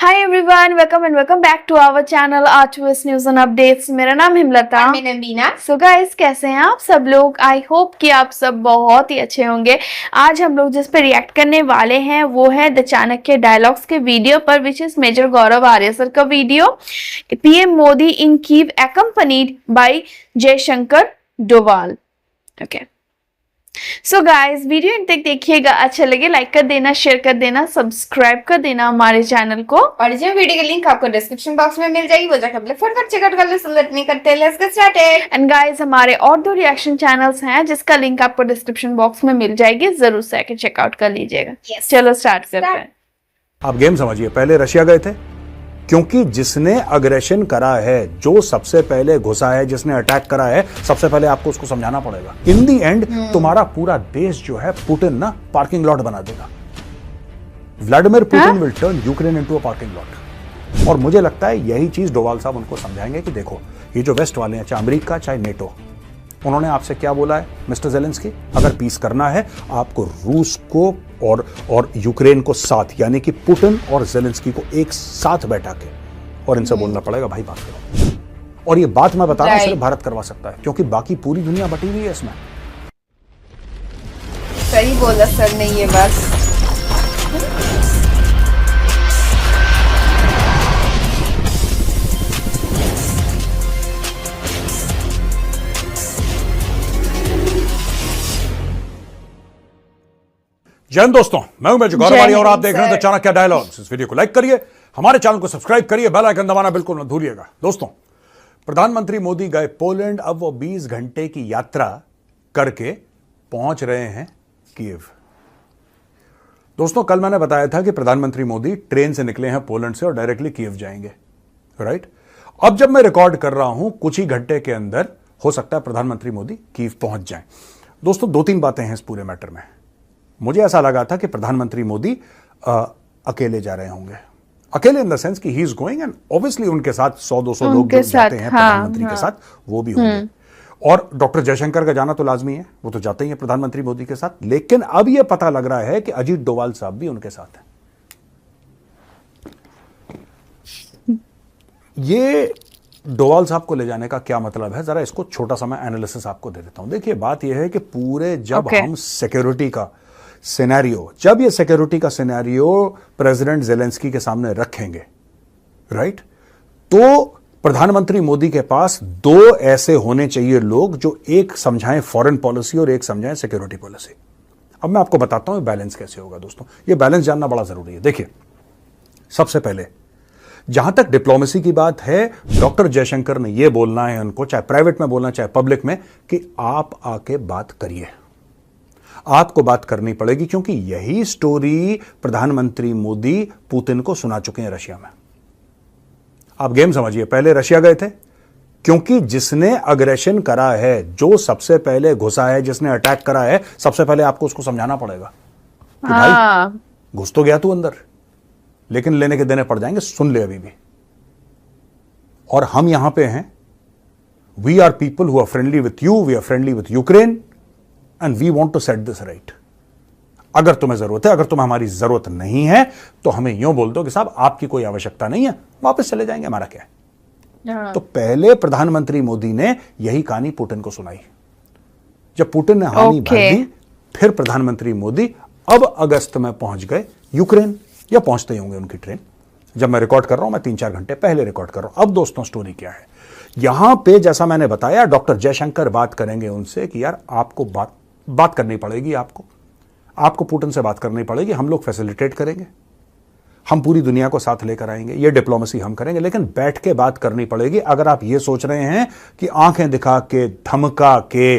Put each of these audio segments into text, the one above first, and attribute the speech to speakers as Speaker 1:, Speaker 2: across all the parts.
Speaker 1: Hi everyone, welcome and welcome back to our channel Artvis news and updates. मेरा नाम हिमलता।
Speaker 2: मैं नवीना।
Speaker 1: So guys, कैसे हैं आप सब लोग? आई होप कि आप सब बहुत ही अच्छे होंगे। आज हम लोग जिस पे रिएक्ट करने वाले हैं वो है द चाणक्य डायलॉग्स के वीडियो पर, which is major Gaurav Arya sir का video. PM Modi in Kyiv accompanied by Jaishankar Doval. Okay, so guys, video इन तक देखिएगा। अच्छा लगे लाइक कर देना, शेयर कर देना, सब्सक्राइब कर देना हमारे चैनल को।
Speaker 2: और जो वीडियो की लिंक आपको डिस्क्रिप्शन बॉक्स में मिल जाएगी, वो जाकर अपने फटाफट चेकआउट कर लो। सो लेट मी करते हैं, let's get started.
Speaker 1: And guys, हमारे और दो रिएक्शन चैनल्स हैं जिसका लिंक आपको डिस्क्रिप्शन बॉक्स में मिल जाएगी, जरूर से आके चेकआउट कर लीजिएगा।
Speaker 2: Yes.
Speaker 1: चलो स्टार्ट करते हैं।
Speaker 3: आप गेम समझिए, पहले रशिया गए थे क्योंकि जिसने अग्रेशन करा है, जो सबसे पहले घुसा है, जिसने अटैक करा है, सबसे पहले आपको उसको समझाना पड़ेगा। इन दी एंड तुम्हारा पूरा देश जो है पुतिन ना पार्किंग लॉट बना देगा। Vladimir Putin will turn Ukraine into a parking lot. और मुझे लगता है यही चीज डोवाल साहब उनको समझाएंगे कि देखो, ये जो वेस्ट वाले हैं, चाहे अमेरिका चाहे नेटो, उन्होंने आपसे क्या बोला है मिस्टर जेलेंस्की, अगर पीस करना है आपको रूस को और यूक्रेन को साथ, यानी कि पुतिन और जेलेंस्की को एक साथ बैठा के और इनसे बोलना पड़ेगा भाई बात करो। और ये बात मैं बता रहा हूं सिर्फ भारत करवा सकता है, क्योंकि बाकी पूरी दुनिया बटी हुई है इसमें।
Speaker 2: सही बोला सर ने ये बात।
Speaker 3: जय हिंद दोस्तों, मैं हूं मेजर गौरव आर्य और आप देख रहे हैं
Speaker 2: सर।
Speaker 3: चाणक्य डायलॉग्स। इस वीडियो को लाइक करिए, हमारे चैनल को सब्सक्राइब करिए, बेल आइकन दबाना बिल्कुल न भूलिएगा। दोस्तों, प्रधानमंत्री मोदी गए पोलैंड। अब वो 20 घंटे की यात्रा करके पहुंच रहे हैं कीव। दोस्तों, कल मैंने बताया था कि प्रधानमंत्री मोदी ट्रेन से निकले हैं पोलैंड से और डायरेक्टली कीव जाएंगे, राइट। अब जब मैं रिकॉर्ड कर रहा हूं, कुछ ही घंटे के अंदर हो सकता है प्रधानमंत्री मोदी कीव पहुंच जाएं। दोस्तों, दो तीन बातें हैं इस पूरे मैटर में। मुझे ऐसा लगा था कि प्रधानमंत्री मोदी अकेले जा रहे होंगे, अकेले इन द सेंस कि he is going, and obviously उनके साथ 100-200 लोग जो जाते हैं प्रधानमंत्री के साथ, वो भी होंगे। और डॉक्टर जयशंकर का जाना तो लाजमी है, वो तो जाते ही हैं प्रधानमंत्री मोदी के साथ। लेकिन अब यह पता लग रहा है कि अजीत डोवाल साहब भी उनके साथ हैं। ये डोवाल साहब को ले जाने का क्या मतलब है, जरा इसको छोटा सा मैं एनालिसिस आपको दे देता हूं। देखिए, बात यह है कि पूरे जब हम सिक्योरिटी का सिनेरियो, जब ये सिक्योरिटी का सिनेरियो प्रेसिडेंट जेलेंस्की के सामने रखेंगे, राइट, तो प्रधानमंत्री मोदी के पास दो ऐसे होने चाहिए लोग जो एक समझाएं फॉरेन पॉलिसी और एक समझाएं सिक्योरिटी पॉलिसी। अब मैं आपको बताता हूं बैलेंस कैसे होगा। दोस्तों, ये बैलेंस जानना बड़ा जरूरी है। देखिए, सबसे पहले जहां तक डिप्लोमेसी की बात है, डॉक्टर जयशंकर ने यह बोलना है उनको, चाहे प्राइवेट में बोलना चाहे पब्लिक में, कि आप आके बात करिए, आपको बात करनी पड़ेगी, क्योंकि यही स्टोरी प्रधानमंत्री मोदी पुतिन को सुना चुके हैं रशिया में। आप गेम समझिए, पहले रशिया गए थे क्योंकि जिसने अग्रेशन करा है, जो सबसे पहले घुसा है, जिसने अटैक करा है, सबसे पहले आपको उसको समझाना पड़ेगा कि भाई घुस तो गया तू अंदर, लेकिन लेने के देने पड़ जाएंगे, सुन ले अभी भी। और हम यहां पे हैं, we are people who are friendly with you, we are friendly with Ukraine, and we want to set this right. अगर तुम्हें जरूरत है, अगर तुम्हें हमारी जरूरत नहीं है, तो हमें यूं बोल दो कि साहब आपकी कोई आवश्यकता नहीं है, वापस चले जाएंगे, हमारा क्या है। तो पहले प्रधानमंत्री मोदी ने यही कहानी पुतिन को सुनाई। जब पुतिन ने हानि भर दी, फिर प्रधानमंत्री मोदी अब अगस्त में पहुंच गए यूक्रेन, या पहुंचते ही होंगे उनकी ट्रेन। जब मैं रिकॉर्ड कर रहा हूं, मैं 3-4 घंटे पहले रिकॉर्ड कर रहा हूं। अब दोस्तों, स्टोरी क्या है यहां पे, जैसा मैंने बताया, डॉक्टर जयशंकर बात करेंगे उनसे कि यार आपको बात करनी पड़ेगी, आपको पुतिन से बात करनी पड़ेगी, हम लोग फैसिलिटेट करेंगे, हम पूरी दुनिया को साथ लेकर आएंगे, ये डिप्लोमेसी हम करेंगे, लेकिन बैठ के बात करनी पड़ेगी। अगर आप ये सोच रहे हैं कि आंखें दिखा के, धमका के,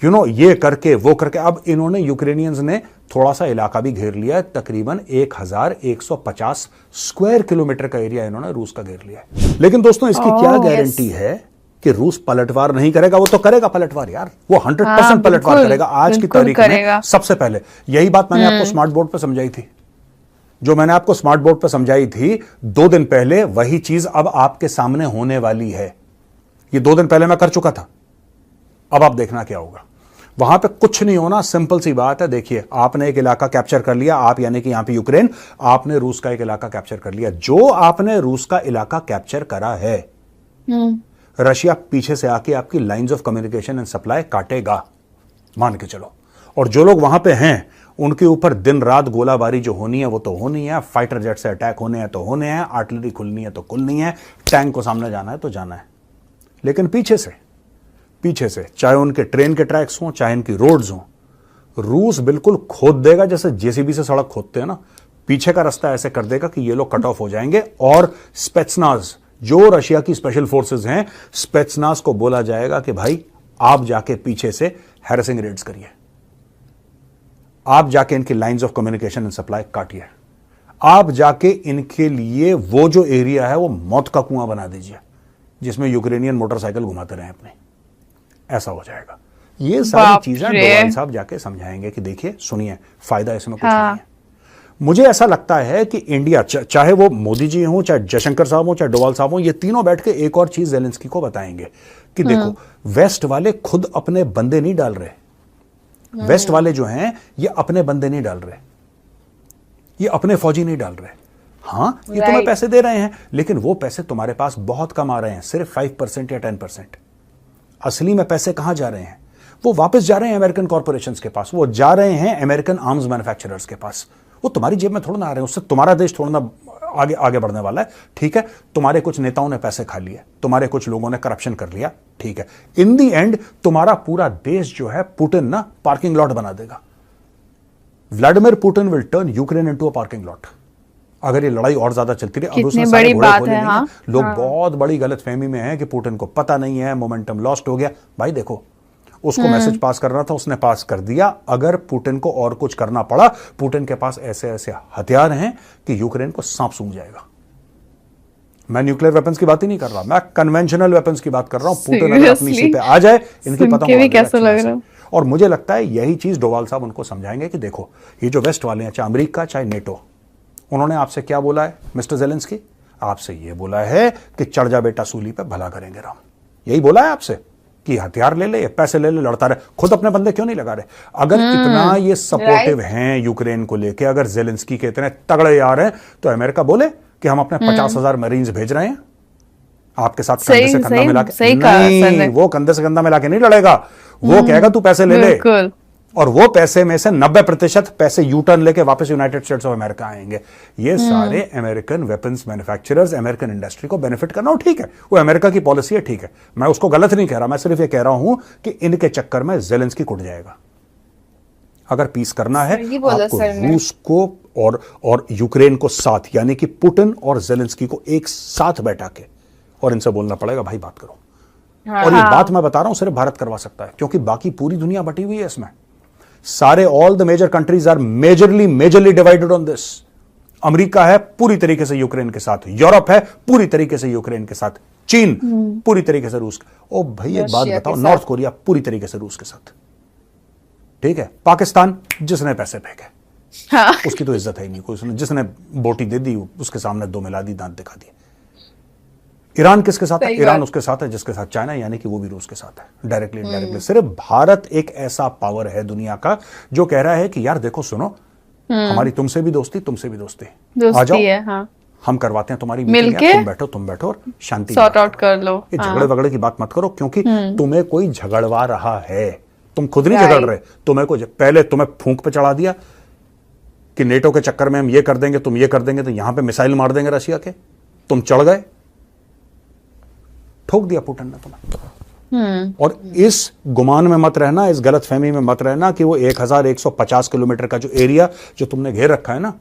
Speaker 3: ये करके वो करके, अब इन्होंने, यूक्रेनियंस ने थोड़ा सा इलाका भी घेर लिया है, तकरीबन 1150 स्क्वायर किलोमीटर का एरिया इन्होंने रूस का घेर लिया है। लेकिन दोस्तों, इसकी क्या गारंटी है कि रूस पलटवार नहीं करेगा? वो तो करेगा पलटवार यार, वो 100% पलटवार करेगा आज की तारीख में। सबसे पहले यही बात मैंने आपको स्मार्ट बोर्ड पर समझाई थी, जो मैंने आपको स्मार्ट बोर्ड पर समझाई थी 2 दिन पहले, वही चीज अब आपके सामने होने वाली है। ये 2 दिन पहले मैं कर चुका था, अब आप देखना क्या होगा। वहां पे कुछ नहीं होना, सिंपल सी बात है। देखिए, आपने एक इलाका कैप्चर कर लिया, आप यानी कि यहां पे यूक्रेन, आपने रूस का एक इलाका कैप्चर कर लिया। जो आपने रूस का इलाका कैप्चर करा है, रशिया पीछे से आके आपकी lines of communication and supply काटेगा, मान के चलो। और जो लोग वहां पे हैं, उनके ऊपर दिन रात गोलाबारी जो होनी है वो तो होनी है, फाइटर जेट से अटैक होने हैं तो होने हैं, आर्टिलरी खुलनी है तो खुलनी है, टैंक को सामने जाना है तो जाना है। लेकिन पीछे से चाहे उनके ट्रेन के ट्रैक्स हों, चाहे इनकी रोड्स हों, रूस बिल्कुल खोद देगा, जैसे जेसीबी से सड़क खोदते हैं ना, पीछे का रास्ता ऐसे कर देगा कि ये लोग कट ऑफ हो जाएंगे। और स्पेत्सनाज, जो रशिया की स्पेशल फोर्सेज हैं, स्पेत्सनाज को बोला जाएगा कि भाई आप जाके पीछे से हैरेसिंग रेड्स करिए, आप जाके इनकी lines of communication and supply काटिए, आप जाके इनके लिए वो जो एरिया है वो मौत का कुआं बना दीजिए, जिसमें यूक्रेनियन मोटरसाइकिल घुमाते रहे अपने। ऐसा हो जाएगा। ये सारी चीजें डोवाल साहब जाके समझाएंगे कि देखिए, सुनिए, फायदा इसमें कुछ नहीं है। मुझे ऐसा लगता है कि इंडिया, चाहे वो मोदी जी हों, चाहे जयशंकर साहब हों, चाहे डोवाल साहब हों, ये तीनों बैठ के एक और चीज ज़ेलेंस्की को बताएंगे कि देखो, वेस्ट वाले खुद अपने बंदे नहीं डाल रहे, वेस्ट वाले जो हैं ये अपने बंदे नहीं डाल रहे, ये अपने फौजी नहीं डाल रहे। हाँ, ये तुम्हें पैसे दे रहे हैं, लेकिन वो पैसे तुम्हारे पास बहुत कम आ रहे हैं, सिर्फ 5% या 10%। असली में पैसे कहां जा रहे हैं? वो वापस जा रहे हैं अमेरिकन कॉर्पोरेशंस के पास, वो जा रहे हैं अमेरिकन आर्म्स मैन्युफैक्चरर्स के पास। वो तुम्हारी जेब में थोड़ा ना आ रहे हैं, उससे तुम्हारा देश थोड़ा ना आगे आगे बढ़ने वाला है। ठीक है, तुम्हारे कुछ नेताओं ने पैसे खा लिए, तुम्हारे कुछ लोगों ने करप्शन कर लिया, ठीक है, इन दी एंड तुम्हारा पूरा देश जो है पुतिन ना पार्किंग लॉट बना देगा। Vladimir Putin will turn Ukraine into a parking lot अगर ये लड़ाई और ज्यादा चलती रही। अब उसमें सारे घोड़े खोले नहीं हैं। लोग बहुत बड़ी गलतफहमी में हैं कि पुतिन को पता नहीं है, मोमेंटम लॉस्ट हो गया। भाई देखो, उसको मैसेज पास करना था, उसने पास कर दिया। अगर पुतिन को और कुछ करना पड़ा, पुतिन के पास ऐसे ऐसे हथियार हैं कि यूक्रेन को सांप सूंघ जाएगा। मैं न्यूक्लियर वेपन्स की बात ही नहीं कर रहा, मैं कन्वेंशनल वेपन्स की बात कर रहा हूं। पुतिन अगर अपनी सीट पे आ जाए, इनकी पतंग कैसे लग रहा है। और मुझे लगता है यही चीज डोवाल साहब उनको समझाएंगे कि देखो, ये जो वेस्ट वाले हैं, चाहे अमेरिका चाहे नेटो, उन्होंने आपसे क्या बोला है मिस्टर ज़ेलेंस्की? आपसे ये बोला है कि चढ़ जा बेटा सूली पे, भला करेंगे राम। यही बोला है आपसे कि हथियार ले ले, पैसे ले ले, लड़ता रहे। खुद अपने बंदे क्यों नहीं लगा रहे? अगर इतना ये सपोर्टिव हैं यूक्रेन को लेके, अगर ज़ेलेंस्की के इतने तगड़े यार हैं, तो अमेरिका बोले कि हम अपने 50,000 मरीन्स भेज रहे हैं आपके साथ, कंधे से कंधा मिला के। नहीं, वो कंधे से कंधा मिला के नहीं लड़ेगा। वो कहेगा तू पैसे ले ले, और वो पैसे में से 90% पैसे यू टर्न लेके वापस यूनाइटेड स्टेट्स ऑफ अमेरिका आएंगे। ये सारे American weapons manufacturers, American industry को बेनिफिट करना हो, ठीक है, वो अमेरिका की पॉलिसी है, ठीक है, मैं उसको गलत नहीं कह रहा। मैं सिर्फ ये कह रहा हूं कि इनके चक्कर में ज़ेलेंस्की कुट जाएगा। अगर पीस करना है आपको रूस को और यूक्रेन को साथ, यानी कि पुतिन और ज़ेलेंस्की को एक साथ बैठा के और इनसे बोलना पड़ेगा, भाई बात करो। और ये बात मैं बता रहा हूं सिर्फ भारत करवा सकता है, क्योंकि बाकी पूरी दुनिया बटी हुई है इसमें। सारे all the major countries are majorly divided on this. America है पूरी तरीके से यूक्रेन के साथ, यूरोप है पूरी तरीके से यूक्रेन के साथ, चीन पूरी तरीके से रूस। ओ भाई एक बात बताओ, नॉर्थ कोरिया पूरी तरीके से रूस के साथ, ठीक है। पाकिस्तान जिसने पैसे फेंके, हाँ, उसकी तो इज्जत है ही नहीं कोई, उसने जिसने बोटी दे दी उसके सामने दो मिला दी, दांत दिखा दिए। ईरान किसके साथ है? ईरान उसके साथ है जिसके साथ चाइना, यानी कि वो भी रूस के साथ है, डायरेक्टली इनडायरेक्टली। सिर्फ भारत एक ऐसा पावर है दुनिया का जो कह रहा है कि यार देखो सुनो, हमारी तुमसे भी दोस्ती, तुमसे भी दोस्ती, आ जाओ, हाँ, हम करवाते हैं तुम्हारी मीटिंग, तुम बैठो और शांति सॉर्ट आउट कर लो। ये झगड़े वगड़े की बात मत करो, क्योंकि तुम्हें कोई झगड़वा रहा है, तुम खुद नहीं झगड़ रहे। तुम्हें को पहले तुम्हें फूंक पे चढ़ा दिया कि नेटो के चक्कर में हम ये कर देंगे, तुम ये कर देंगे, तो यहां पे मिसाइल मार देंगे रशिया के, तुम चढ़ गए, ठोक दिया पुतिन ने तुम्हें। और इस गुमान में मत रहना, इस गलतफहमी में मत रहना कि वो 1150 किलोमीटर का जो एरिया जो तुमने घेर रखा है ना,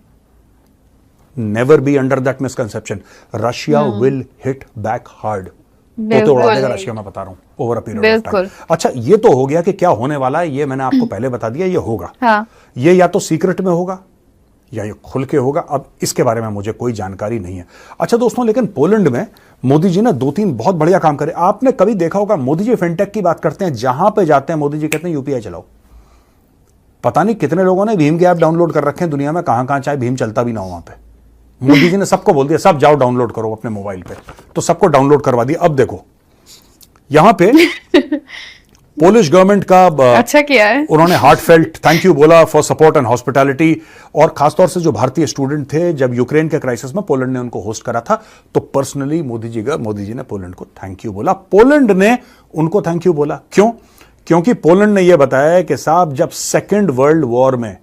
Speaker 3: never be under that misconception. Russia will hit back hard, तो उड़ा देगा रशिया, मैं बता रहा हूं, over a period of time. अच्छा, ये तो हो गया कि क्या होने वाला है, ये मैंने आपको पहले बता दिया, ये होगा। हाँ। ये या तो सीक्रेट में होगा या ये खुल के होगा, अब इसके बारे में मुझे कोई जानकारी नहीं है। अच्छा दोस्तों, लेकिन पोलैंड में मोदी जी ने 2-3 बहुत बढ़िया काम करे। आपने कभी देखा होगा, मोदी जी फिनटेक की बात करते हैं, जहां पे जाते हैं मोदी जी कहते हैं यूपीआई चलाओ। पता नहीं कितने लोगों ने भीम के ऐप डाउनलोड कर रखे हैं दुनिया में, कहां कहां, चाहे भीम चलता भी ना हो वहां पे। मोदी जी ने सबको बोल दिया, सब जाओ डाउनलोड करो अपने मोबाइल पे, तो सबको डाउनलोड करवा दिया। अब देखो यहां पे पोलिश गवर्नमेंट का
Speaker 1: अच्छा किया है।
Speaker 3: उन्होंने हार्टफेल्ट थैंक यू बोला फॉर सपोर्ट एंड हॉस्पिटैलिटी, और खासतौर से जो भारतीय स्टूडेंट थे जब यूक्रेन के क्राइसिस में पोलैंड ने उनको होस्ट करा था, तो पर्सनली मोदी जी ने पोलैंड को थैंक यू बोला, पोलैंड ने उनको थैंक यू बोला। क्यों? क्योंकि पोलैंड ने यह बताया कि साहब जब सेकेंड वर्ल्ड वॉर में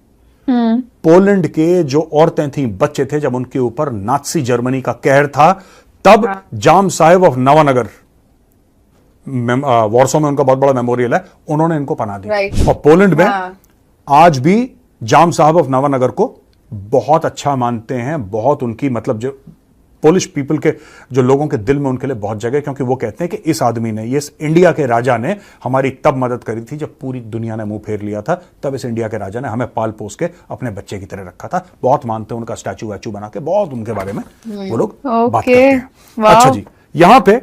Speaker 3: पोलैंड के जो औरतें थी, बच्चे थे, जब उनके ऊपर नाज़ी जर्मनी का कहर था, तब जाम साहेब ऑफ नवानगर, वॉर्सो में उनका बहुत बड़ा मेमोरियल है, उन्होंने इनको पनाह दी। और पोलैंड में आज भी जाम साहब ऑफ नवानगर को बहुत अच्छा मानते हैं, बहुत उनकी मतलब जो पोलिश पीपल के जो लोगों के दिल में उनके लिए बहुत जगह है, क्योंकि वो कहते हैं कि इस आदमी ने, इस इंडिया के राजा ने हमारी तब मदद करी थी जब पूरी दुनिया ने मुंह फेर लिया था, तब इस इंडिया के राजा ने हमें पाल पोस के अपने बच्चे की तरह रखा था। बहुत मानते हैं, उनका स्टैचू वैचू बना के बहुत उनके बारे में वो लोग बात करते हैं। अच्छा जी, यहां पे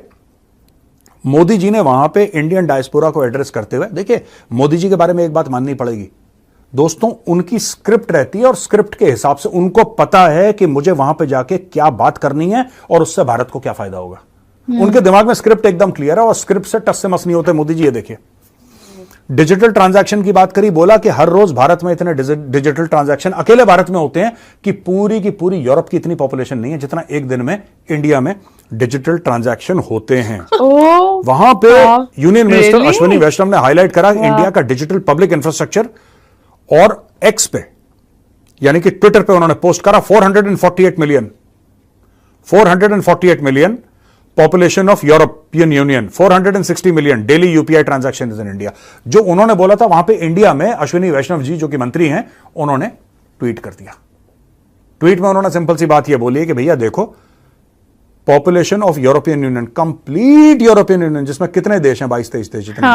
Speaker 3: मोदी जी ने वहां पे इंडियन डायस्पोरा को एड्रेस करते हुए, देखिए मोदी जी के बारे में एक बात माननी पड़ेगी दोस्तों, उनकी स्क्रिप्ट रहती है और स्क्रिप्ट के हिसाब से उनको पता है कि मुझे वहां पे जाके क्या बात करनी है और उससे भारत को क्या फायदा होगा। उनके दिमाग में स्क्रिप्ट एकदम क्लियर है और स्क्रिप्ट से टस से मस नहीं होते मोदी जी। ये देखिए, डिजिटल ट्रांजैक्शन की बात करी, बोला कि हर रोज भारत में इतने डिजिटल ट्रांजैक्शन अकेले भारत में होते हैं कि पूरी की पूरी यूरोप की इतनी पॉपुलेशन नहीं है जितना एक दिन में इंडिया में डिजिटल ट्रांजैक्शन होते हैं। वहां पे यूनियन मिनिस्टर अश्विनी वैष्णव ने हाईलाइट करा इंडिया का डिजिटल पब्लिक इंफ्रास्ट्रक्चर, और एक्स पे यानी कि ट्विटर पे उन्होंने पोस्ट करा 448 million population of European union, 460 million daily UPI transaction is in India. जो उन्होंने बोला था वहां पे इंडिया में अश्विनी वैष्णव जी जो कि मंत्री हैं, उन्होंने ट्वीट कर दिया। ट्वीट में उन्होंने सिंपल सी बात यह बोली है कि भैया देखो, population of European union, complete European union जिसमें कितने देश हैं, 22-23 देश जितने,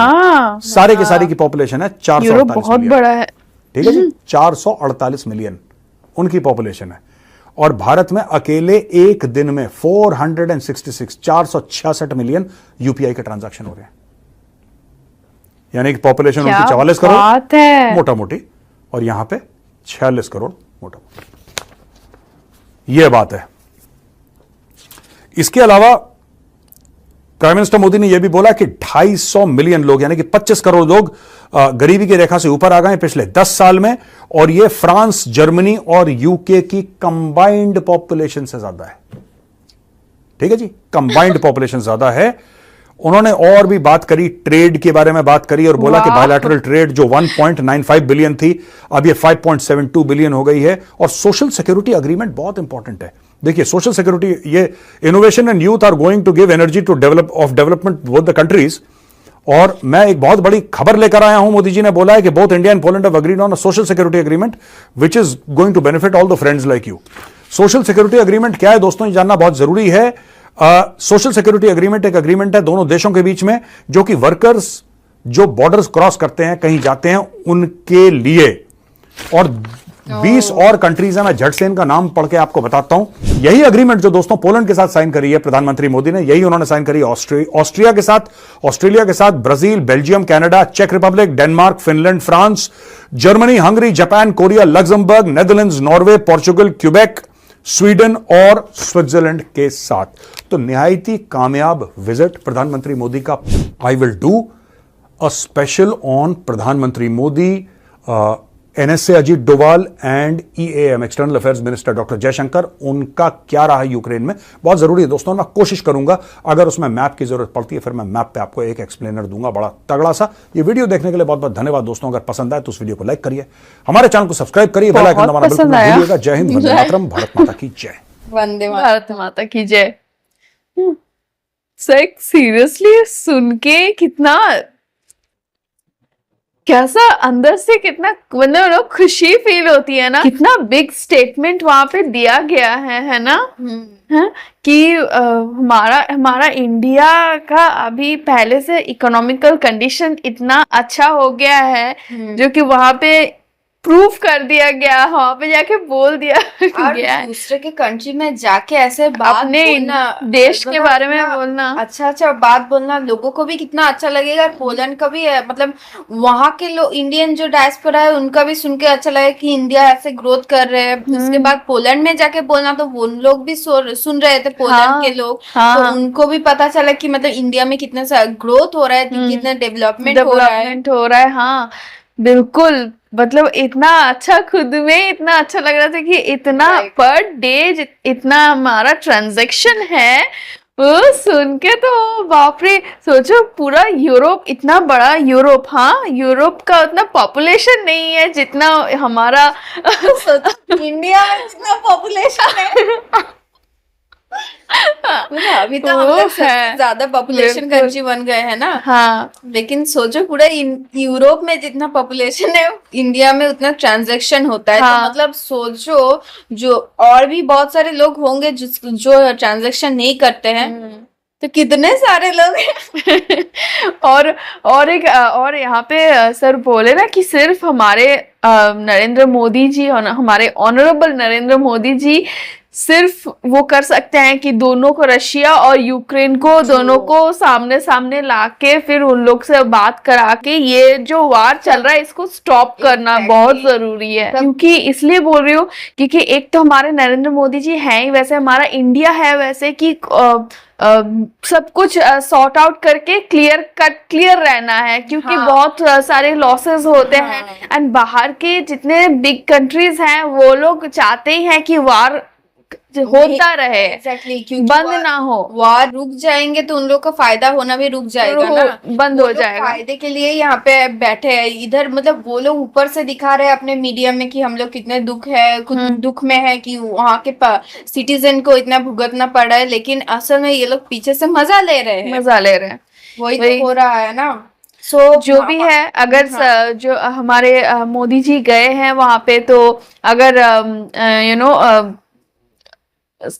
Speaker 3: सारे के सारे की पॉपुलेशन है 448
Speaker 1: बहुत बड़ा है,
Speaker 3: ठीक है जी, 448 मिलियन उनकी पॉपुलेशन है। और भारत में अकेले एक दिन में 466 मिलियन यूपीआई के ट्रांजैक्शन हो रहे हैं, यानी कि पॉपुलेशन उनकी 44 करोड़ मोटा मोटी, और यहां पे 46 करोड़ मोटा मोटी। यह बात है। इसके अलावा प्राइम मिनिस्टर मोदी ने यह भी बोला कि 250 मिलियन लोग यानी कि 25 करोड़ लोग गरीबी की रेखा से ऊपर आ गए पिछले 10 साल में, और यह फ्रांस, जर्मनी और यूके की कंबाइंड पॉपुलेशन से ज्यादा है। ठीक है जी, कंबाइंड पॉपुलेशन ज्यादा है। उन्होंने और भी बात करी, ट्रेड के बारे में बात करी और बोला कि बायलैटरल ट्रेड जो 1.95 बिलियन थी अब ये 5.72 बिलियन हो गई है। और सोशल सिक्योरिटी अग्रीमेंट बहुत इंपॉर्टेंट है। देखिए, सोशल सिक्योरिटी, ये innovation and youth are going to give energy to development both the countries. और मैं एक बहुत बड़ी खबर लेकर आया हूं, मोदी जी ने बोला है कि both India and Poland have agreed on a social security agreement which is going to benefit all the friends like you. Social security agreement क्या है दोस्तों, ये जानना बहुत जरूरी है। सोशल सिक्योरिटी एग्रीमेंट एक एग्रीमेंट है दोनों देशों के बीच में, जो कि वर्कर्स जो बॉर्डर्स क्रॉस करते हैं, कहीं जाते हैं, उनके लिए। और 20 और कंट्रीज है, मैं झट से इनका नाम पढ़ के आपको बताता हूं। यही एग्रीमेंट जो दोस्तों पोलैंड के साथ साइन करी है प्रधानमंत्री मोदी ने, यही उन्होंने साइन करी ऑस्ट्रिया के साथ, ऑस्ट्रेलिया के साथ, ब्राजील, बेल्जियम, कनाडा, चेक Republic, Denmark, Finland, France, Germany, Hungary, Japan, Korea, Luxembourg, Netherlands, Norway, Portugal, Quebec, Sweden और स्विट्जरलैंड के साथ। तो निहायती कामयाब विजिट प्रधानमंत्री मोदी का। I will do a special on प्रधानमंत्री Modi, NSA Ajit Doval and EAM external affairs minister doctor Jaishankar, उनका क्या रहा यूक्रेन में, बहुत जरूरी है दोस्तों। मैं कोशिश करूंगा, अगर उसमें मैप की जरूरत पड़ती है फिर मैं मैप पे आपको एक एक्सप्लेनर दूंगा बड़ा तगड़ा सा। ये वीडियो देखने के लिए बहुत बहुत धन्यवाद दोस्तों। अगर पसंद आए तो उस वीडियो को लाइक करिए, हमारे चैनल को सब्सक्राइब करिए, बेल आइकन दबाना बिल्कुल मत भूलिएगा। जय हिंद, वंदे मातरम, भारत माता की जय।
Speaker 2: वंदे
Speaker 1: भारत माता की जय। सीरियसली सुन के कितना, कैसा अंदर से कितना मतलब खुशी फील होती है ना, कितना बिग स्टेटमेंट वहां पे दिया गया है ना। कि हमारा इंडिया का अभी पहले से इकोनॉमिकल कंडीशन इतना अच्छा हो गया है, जो कि वहां पे प्रूफ कर दिया गया, वहां पे जाके बोल दिया
Speaker 2: और
Speaker 1: गया है।
Speaker 2: दूसरे के कंट्री में जाके ऐसे बात
Speaker 1: अपने
Speaker 2: बोलना,
Speaker 1: देश के
Speaker 2: मतलब
Speaker 1: बारे में
Speaker 2: कितना
Speaker 1: बोलना।
Speaker 2: अच्छा बात बोलना, लोगों को भी कितना अच्छा लगेगा। पोलैंड का भी है, मतलब वहां के लोग, इंडियन जो डायस्पोरा है उनका भी सुन के अच्छा लगेगा कि इंडिया ऐसे ग्रोथ कर रहे हैं। उसके बाद पोलैंड में जाके बोलना, तो वो लोग भी सुन रहे थे पोलैंड के लोग, तो उनको भी पता चला कि मतलब इंडिया में कितना सा ग्रोथ हो रहा है, कितना डेवलपमेंट हो रहा है।
Speaker 1: हाँ बिल्कुल, मतलब इतना अच्छा, खुद में इतना अच्छा लग रहा था कि इतना पर डे इतना हमारा ट्रांजैक्शन है, वो सुन के तो बाप रे। सोचो पूरा यूरोप, इतना बड़ा यूरोप, हाँ यूरोप का उतना पॉपुलेशन नहीं है जितना हमारा
Speaker 2: इंडिया में कितना पॉपुलेशन है। अभी तो हम लोग सबसे ज्यादा पॉपुलेशन कंट्री बन गए हैं ना।
Speaker 1: हाँ,
Speaker 2: लेकिन सोचो पूरा यूरोप में जितना पॉपुलेशन है, इंडिया में उतना ट्रांजैक्शन होता है।
Speaker 1: हाँ।
Speaker 2: तो मतलब सोचो, जो और भी बहुत सारे लोग होंगे जो ट्रांजैक्शन नहीं करते हैं, तो कितने सारे लोग हैं।
Speaker 1: और यहाँ पे सर बोले ना कि सिर्फ हमारे नरेंद्र मोदी जी, हमारे ऑनरेबल नरेंद्र मोदी जी सिर्फ वो कर सकते हैं कि दोनों को, रशिया और यूक्रेन को, दोनों को सामने सामने लाके फिर उन लोग से बात करा के ये जो वार चल रहा है इसको स्टॉप करना बहुत जरूरी है। क्योंकि इसलिए बोल रही हूँ क्योंकि एक तो हमारे नरेंद्र मोदी जी हैं ही, वैसे हमारा इंडिया है वैसे कि सब कुछ सॉर्ट आउट करके क्लियर रहना है, क्योंकि बहुत सारे लॉसेस होते हैं। एंड बाहर के जितने बिग कंट्रीज हैं वो लोग चाहते ही हैं कि वार होता रहे,
Speaker 2: क्योंकि
Speaker 1: बंद ना हो।
Speaker 2: वार रुक जाएंगे तो उन लोग का फायदा होना भी रुक जाएगा ना,
Speaker 1: बंद हो जाएगा।
Speaker 2: फायदे के लिए यहाँ पे बैठे हैं इधर, मतलब वो लोग ऊपर से दिखा रहे हैं अपने मीडिया में कि हम लोग कितने दुख में है कि वहाँ के सिटीजन को इतना भुगतना पड़ रहा है, लेकिन असल में ये लोग पीछे से मजा ले रहे हैं। वही तो हो रहा है ना।
Speaker 1: जो भी है, अगर जो हमारे मोदी जी गए हैं वहां पे, तो अगर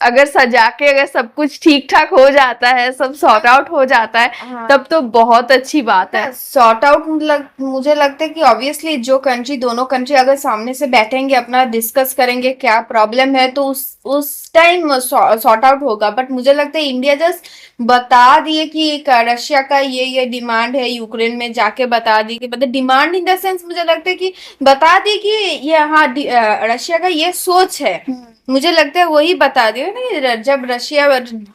Speaker 1: अगर सजा के अगर सब कुछ ठीक ठाक हो जाता है, सब सॉर्ट आउट हो जाता है, तब तो बहुत अच्छी बात है।
Speaker 2: सॉर्ट आउट मुझे लगता है कि ऑब्वियसली दोनों कंट्री अगर सामने से बैठेंगे, अपना डिस्कस करेंगे क्या प्रॉब्लम है, तो उस टाइम सॉर्ट आउट होगा। बट मुझे लगता है इंडिया जस्ट बता दिए कि रशिया का ये डिमांड है, यूक्रेन में जाके बता दी कि मतलब डिमांड इन द सेंस, मुझे लगता है कि बता दी कि ये हाँ रशिया का ये सोच है। मुझे लगता है वही बता दिया ना। जब रशिया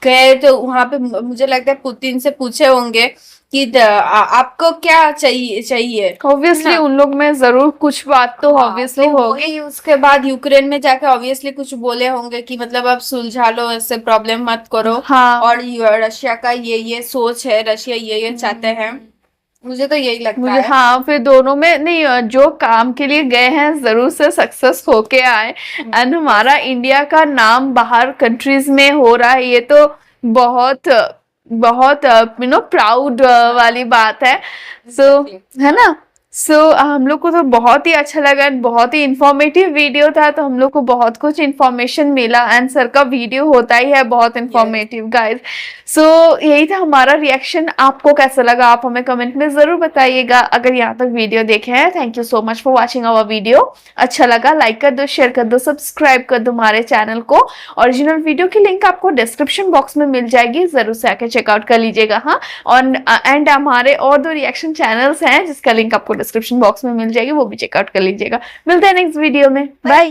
Speaker 2: गए तो वहां पे मुझे लगता है पुतिन से पूछे होंगे कि आपको क्या चाहिए।
Speaker 1: ऑब्वियसली उन लोग में जरूर कुछ बात तो ऑब्वियसली होगी।
Speaker 2: उसके बाद यूक्रेन में जाके ऑब्वियसली कुछ बोले होंगे कि मतलब आप सुलझा लो, इससे प्रॉब्लम मत करो। और रशिया का ये सोच है, रशिया ये चाहते हैं। मुझे तो यही लगता है।
Speaker 1: हाँ, फिर दोनों में नहीं, जो काम के लिए गए हैं जरूर से सक्सेस होके आए। एंड हमारा इंडिया का नाम बाहर कंट्रीज में हो रहा है, ये तो बहुत बहुत प्राउड वाली बात है। है ना। हम लोग को तो बहुत ही अच्छा लगा, बहुत ही इंफॉर्मेटिव वीडियो था, तो हम लोग को बहुत कुछ इंफॉर्मेशन मिला। एंड सर का वीडियो होता ही है बहुत इंफॉर्मेटिव गाइज। यही था हमारा रिएक्शन। आपको कैसा लगा आप हमें कमेंट में जरूर बताइएगा। अगर यहाँ तक वीडियो देखे हैं, thank you so much for watching our video. अच्छा लगा लाइक कर दो, शेयर कर दो, सब्सक्राइब कर दो हमारे चैनल को। ओरिजिनल वीडियो की लिंक आपको डिस्क्रिप्शन बॉक्स में मिल जाएगी, जरूर से आके चेकआउट कर लीजिएगा। हाँ, एंड हमारे और 2 रिएक्शन चैनल्स हैं जिसका लिंक आपको डिस्क्रिप्शन बॉक्स में मिल जाएगी, वो भी चेकआउट कर लीजिएगा। मिलते हैं नेक्स्ट वीडियो में, बाय।